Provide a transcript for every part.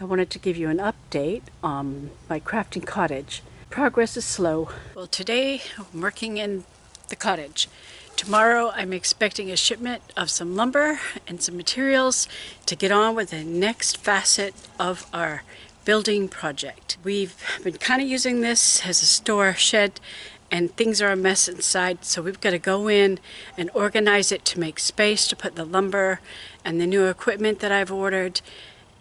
I wanted to give you an update on my crafting cottage. Progress is slow. Well, today I'm working in the cottage. Tomorrow I'm expecting a shipment of some lumber and some materials to get on with the next facet of our building project. We've been kind of using this as a store shed and things are a mess inside, so we've got to go in and organize it to make space to put the lumber and the new equipment that I've ordered,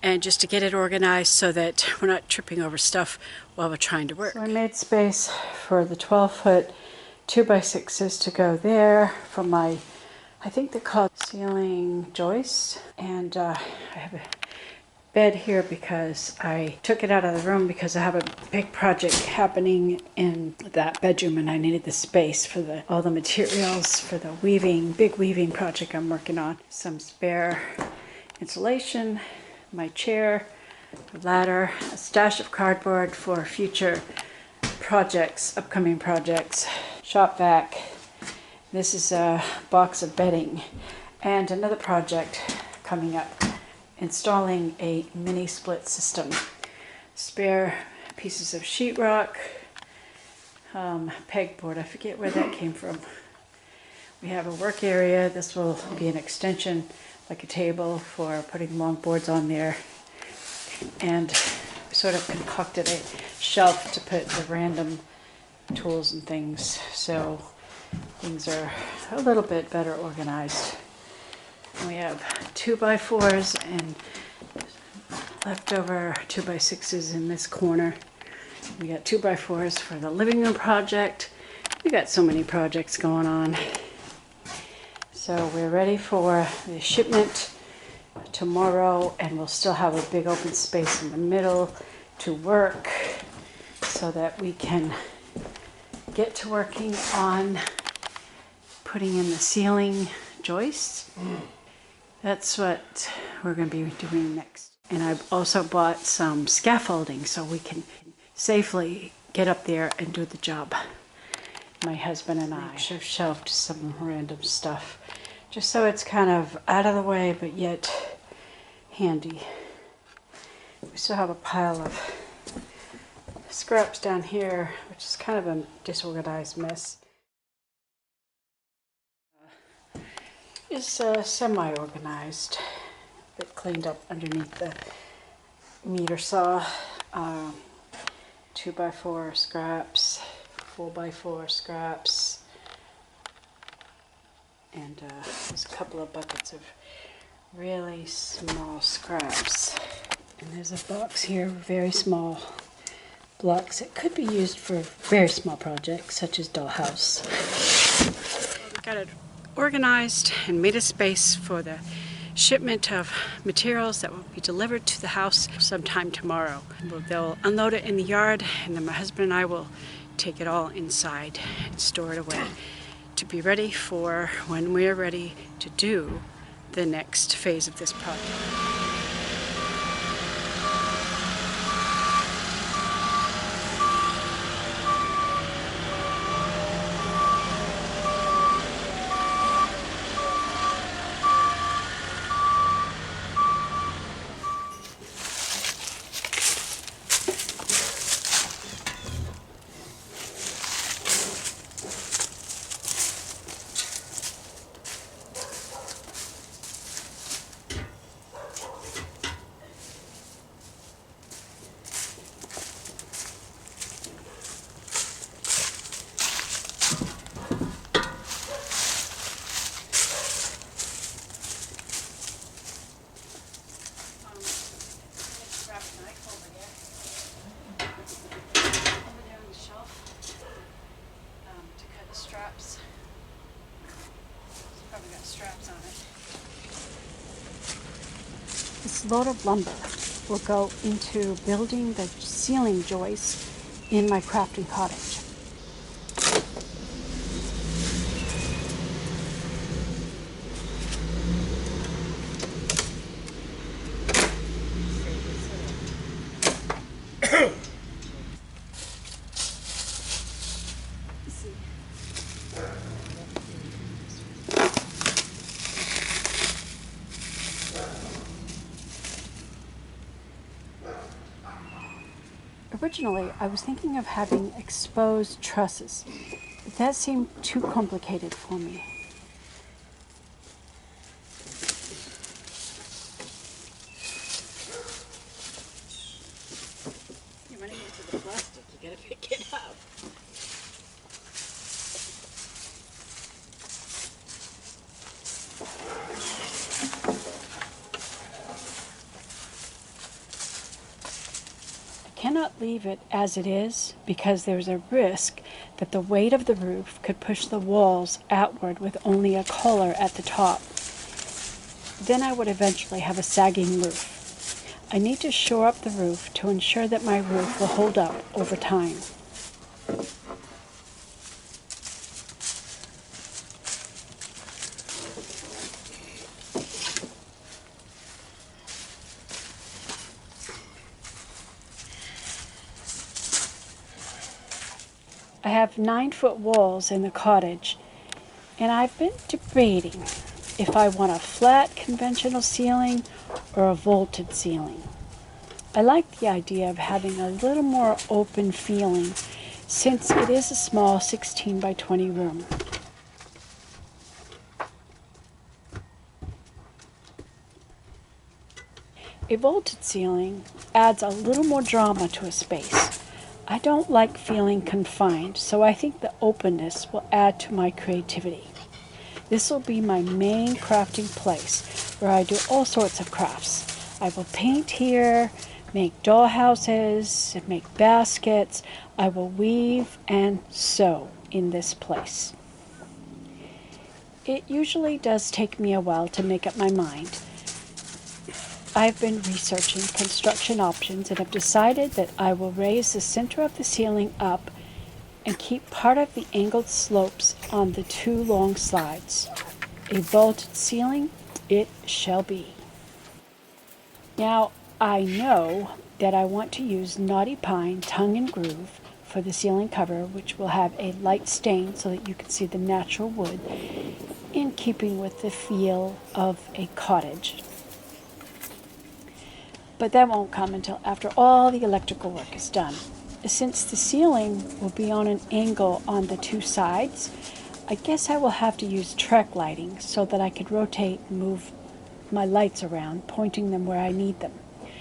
and just to get it organized so that we're not tripping over stuff while we're trying to work. So I made space for the 12-foot 2x6s to go there for my, I think they're called ceiling joists. And I have a bed here because I took it out of the room because I have a big project happening in that bedroom and I needed the space for all the materials for the big weaving project I'm working on. Some spare insulation, my chair, a ladder, a stash of cardboard for future projects, upcoming projects, shop vac. This is a box of bedding, and another project coming up, installing a mini split system. Spare pieces of sheetrock, pegboard, I forget where that came from. We have a work area. This will be an extension, like a table for putting long boards on there, and sort of concocted a shelf to put the random tools and things, so things are a little bit better organized. We have 2x4s and leftover 2x6s in this corner. We got 2x4s for the living room project. We got so many projects going on. So we're ready for the shipment tomorrow, and we'll still have a big open space in the middle to work so that we can get to working on putting in the ceiling joists. That's what we're going to be doing next. And I've also bought some scaffolding so we can safely get up there and do the job. My husband and I have shelved some random stuff just so it's kind of out of the way but yet handy. We still have a pile of scraps down here, which is kind of a disorganized mess. It's semi-organized, a bit cleaned up underneath the meter saw. 2x4 scraps, 4x4 scraps, and there's a couple of buckets of really small scraps. And there's a box here, very small blocks. It could be used for very small projects, such as dollhouse. We got it organized and made a space for the shipment of materials that will be delivered to the house sometime tomorrow. They'll unload it in the yard, and then my husband and I will take it all inside and store it away to be ready for when we're ready to do the next phase of this project. This load of lumber will go into building the ceiling joists in my crafting cottage. Originally, I was thinking of having exposed trusses, but that seemed too complicated for me. You're running into the plastic, you gotta pick it up. I cannot leave it as it is because there's a risk that the weight of the roof could push the walls outward with only a collar at the top. Then I would eventually have a sagging roof. I need to shore up the roof to ensure that my roof will hold up over time. I have 9-foot walls in the cottage, and I've been debating if I want a flat conventional ceiling or a vaulted ceiling. I like the idea of having a little more open feeling since it is a small 16 by 20 room. A vaulted ceiling adds a little more drama to a space. I don't like feeling confined, so I think the openness will add to my creativity. This will be my main crafting place where I do all sorts of crafts. I will paint here, make dollhouses, make baskets. I will weave and sew in this place. It usually does take me a while to make up my mind. I've been researching construction options and have decided that I will raise the center of the ceiling up and keep part of the angled slopes on the 2 long sides. A vaulted ceiling it shall be. Now, I know that I want to use Knotty Pine Tongue and Groove for the ceiling cover, which will have a light stain so that you can see the natural wood in keeping with the feel of a cottage. But that won't come until after all the electrical work is done. Since the ceiling will be on an angle on the 2 sides, I guess I will have to use track lighting so that I could rotate and move my lights around, pointing them where I need them.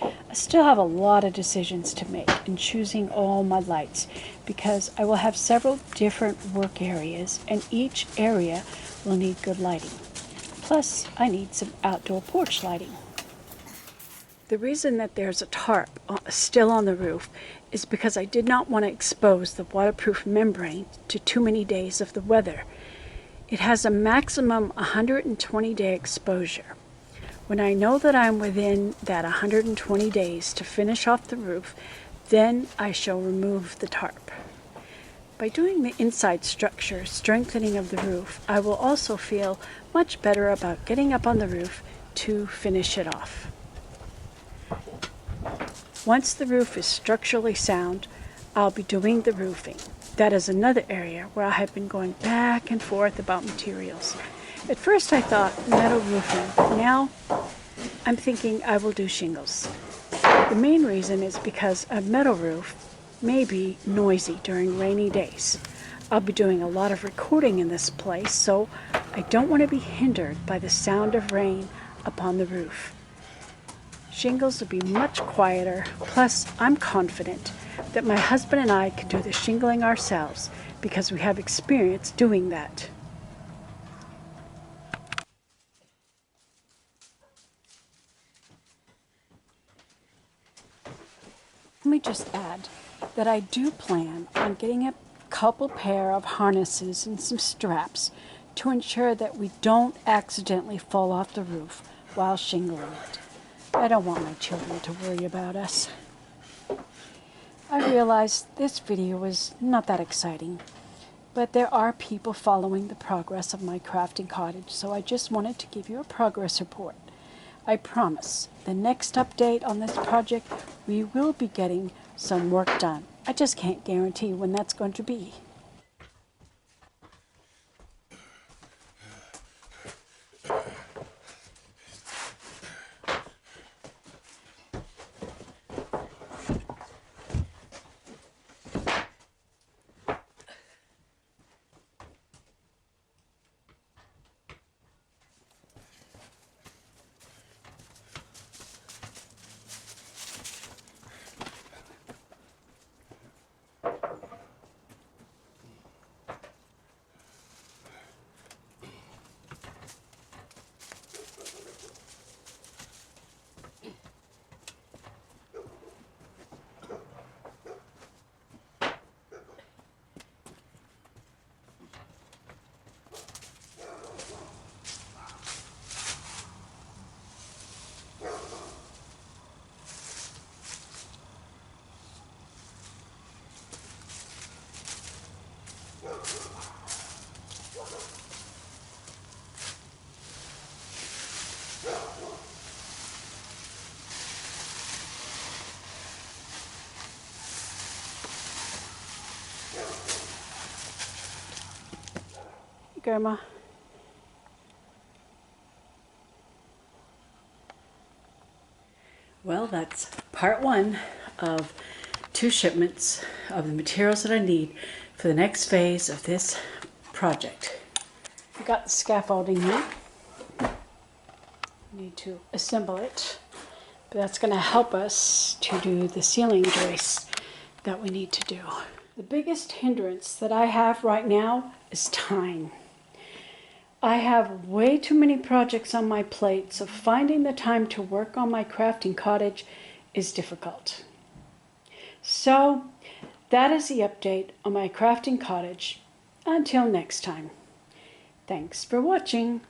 I still have a lot of decisions to make in choosing all my lights because I will have several different work areas and each area will need good lighting. Plus, I need some outdoor porch lighting. The reason that there's a tarp still on the roof is because I did not want to expose the waterproof membrane to too many days of the weather. It has a maximum 120-day exposure. When I know that I'm within that 120 days to finish off the roof, then I shall remove the tarp. By doing the inside structure strengthening of the roof, I will also feel much better about getting up on the roof to finish it off. Once the roof is structurally sound, I'll be doing the roofing. That is another area where I have been going back and forth about materials. At first I thought metal roofing, but now I'm thinking I will do shingles. The main reason is because a metal roof may be noisy during rainy days. I'll be doing a lot of recording in this place, so I don't want to be hindered by the sound of rain upon the roof. Shingles will be much quieter, plus I'm confident that my husband and I can do the shingling ourselves because we have experience doing that. Let me just add that I do plan on getting a couple pair of harnesses and some straps to ensure that we don't accidentally fall off the roof while shingling it. I don't want my children to worry about us. I realize this video is not that exciting, but there are people following the progress of my crafting cottage, so I just wanted to give you a progress report. I promise the next update on this project, we will be getting some work done. I just can't guarantee when that's going to be. Grandma. Well, that's part one of 2 shipments of the materials that I need for the next phase of this project. I got the scaffolding here. Need to assemble it, but that's going to help us to do the ceiling joists that we need to do. The biggest hindrance that I have right now is time. I have way too many projects on my plate, so finding the time to work on my crafting cottage is difficult. So that is the update on my crafting cottage. Until next time. Thanks for watching.